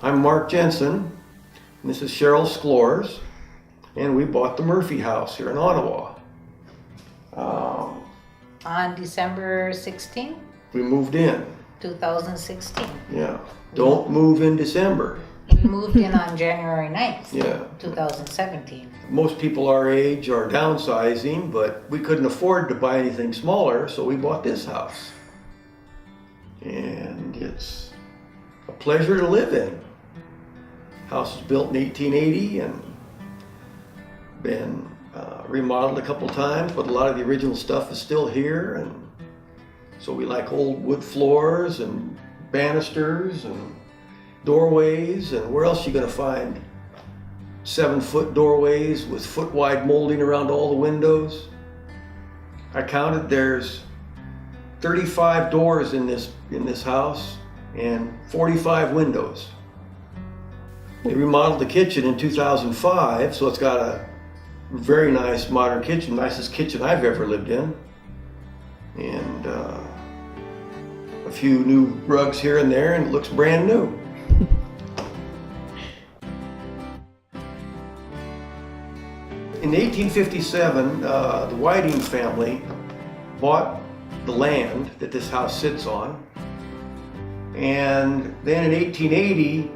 I'm Mark Jensen, and this is Cheryl Sklors, and we bought the Murphy house here in Onawa. On December 16, We moved in. 2016. Yeah. Don't move in December. We moved in on January 9th, Yeah. 2017. Most people our age are downsizing, but we couldn't afford to buy anything smaller, so we bought this house. And it's a pleasure to live in. House was built in 1880 and been remodeled a couple times, but a lot of the original stuff is still here. And so we like old wood floors and banisters and doorways. And where else are you going to find 7-foot doorways with foot-wide molding around all the windows? I counted, there's 35 doors in this house and 45 windows. They remodeled the kitchen in 2005, so it's got a very nice modern kitchen, nicest kitchen I've ever lived in. And a few new rugs here and there, and it looks brand new. In 1857, the Whiting family bought the land that this house sits on. And then in 1880,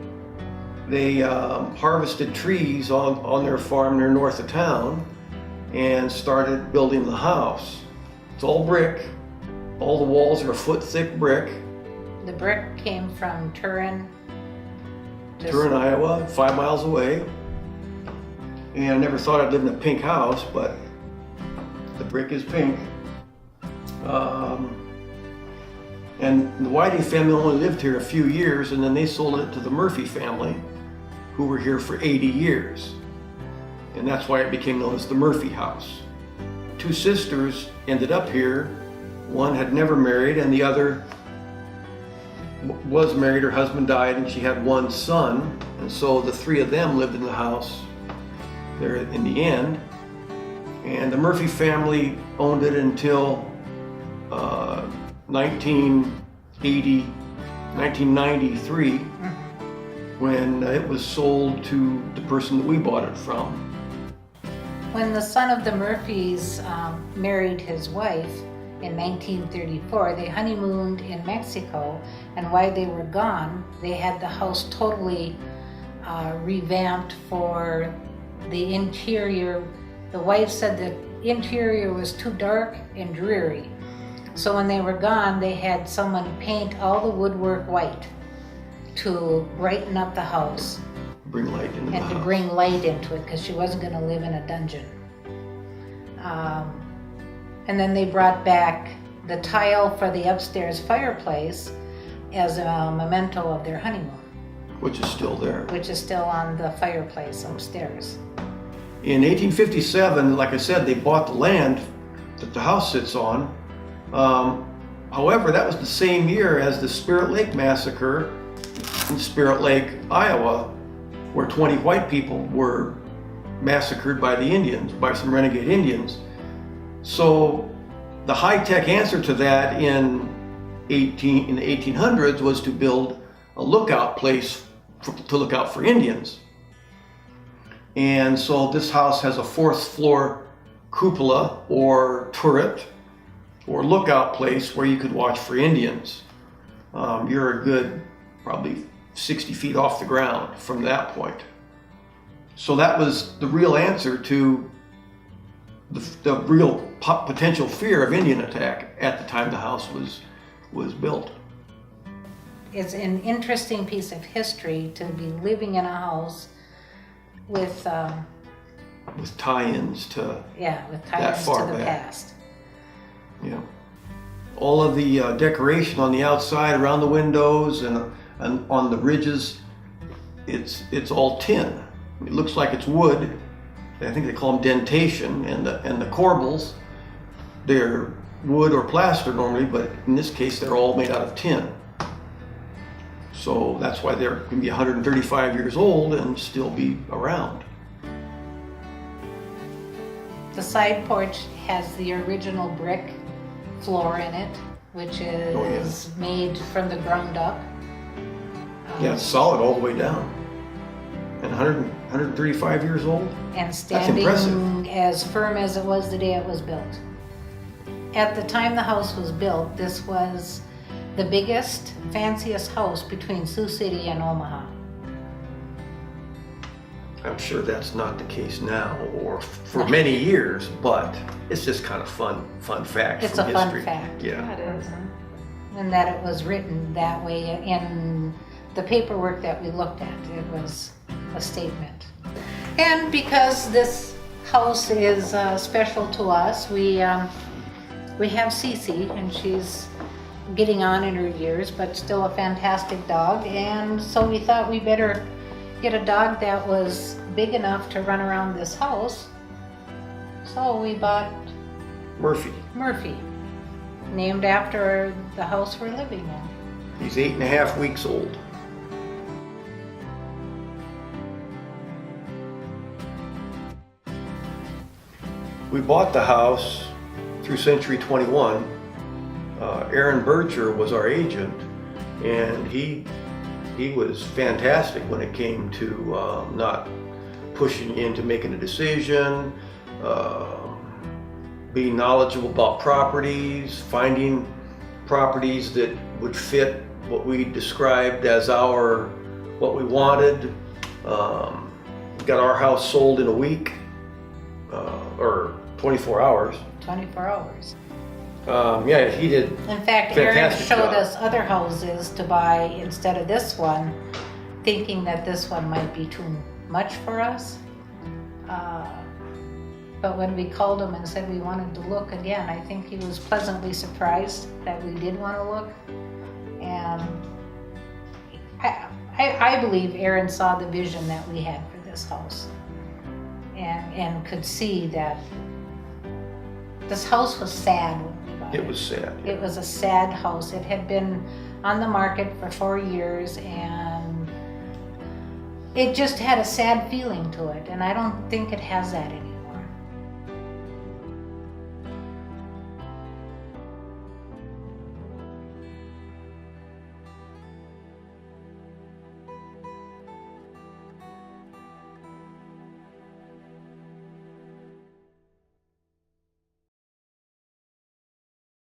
they harvested trees on their farm near north of town and started building the house. It's all brick. All the walls are a foot thick brick. The brick came from Turin. Iowa, 5 miles away. And I never thought I'd live in a pink house, but the brick is pink. And the Whiting family only lived here a few years, and then they sold it to the Murphy family, who were here for 80 years. And that's why it became known as the Murphy house. 2 sisters ended up here. One had never married, and the other was married. Her husband died, and she had 1 son. And so the 3 of them lived in the house there in the end. And the Murphy family owned it until 1993, when it was sold to the person that we bought it from. When the son of the Murphys married his wife in 1934, they honeymooned in Mexico, and while they were gone, they had the house totally revamped for the interior. The wife said the interior was too dark and dreary. So when they were gone, they had someone paint all the woodwork white to brighten up the house. Bring light into the and to house. bring light into it, because she wasn't going to live in a dungeon. And then they brought back the tile for the upstairs fireplace as a memento of their honeymoon, Which is still there. which is still on the fireplace upstairs. In 1857, like I said, they bought the land that the house sits on. However, that was the same year as the Spirit Lake massacre in Spirit Lake, Iowa, where 20 white people were massacred by the Indians, by some renegade Indians. So the high-tech answer to that in the 1800s was to build a lookout place to look out for Indians. And so this house has a 4th floor cupola or turret or lookout place where you could watch for Indians. You're a good probably 60 feet off the ground from that point. So that was the real answer to the real potential fear of Indian attack at the time the house was built. It's an interesting piece of history to be living in a house with tie-ins to tie-ins far to the back. past. Yeah. All of the decoration on the outside, around the windows and on the ridges, it's all tin. It looks like it's wood. I think they call them dentation, and the corbels, they're wood or plaster normally, but in this case they're all made out of tin. So that's why they can be 135 years old and still be around. The side porch has the original brick floor in it, which is made from the ground up. Yeah, it's solid all the way down. And 135 years old? And That's impressive. standing as firm as it was the day it was built. At the time the house was built, this was the biggest, fanciest house between Sioux City and Omaha. I'm sure that's not the case now or for many years, but it's just kind of fun facts It's from a fun history. fact. Yeah. It is. And that it was written that way in the paperwork that we looked at. It was a statement. And because this house is special to us, we have Cece, and she's getting on in her years, but still a fantastic dog. And so we thought we better get a dog that was big enough to run around this house. So we bought Murphy, named after the house we're living in. He's 8.5 weeks old. We bought the house through Century 21. Aaron Berger was our agent, and he was fantastic when it came to not pushing into making a decision, being knowledgeable about properties, finding properties that would fit what we described as what we wanted. Got our house sold in a week, or 24 hours. 24 hours. Yeah, he did. In fact, Aaron Fantastic showed job. us other houses to buy instead of this one, thinking that this one might be too much for us. But when we called him and said we wanted to look again, I think he was pleasantly surprised that we did want to look. And I believe Aaron saw the vision that we had for this house and could see that this house was sad when we bought it. It was sad. It was a sad house. It had been on the market for 4 years, and it just had a sad feeling to it, and I don't think it has that anymore.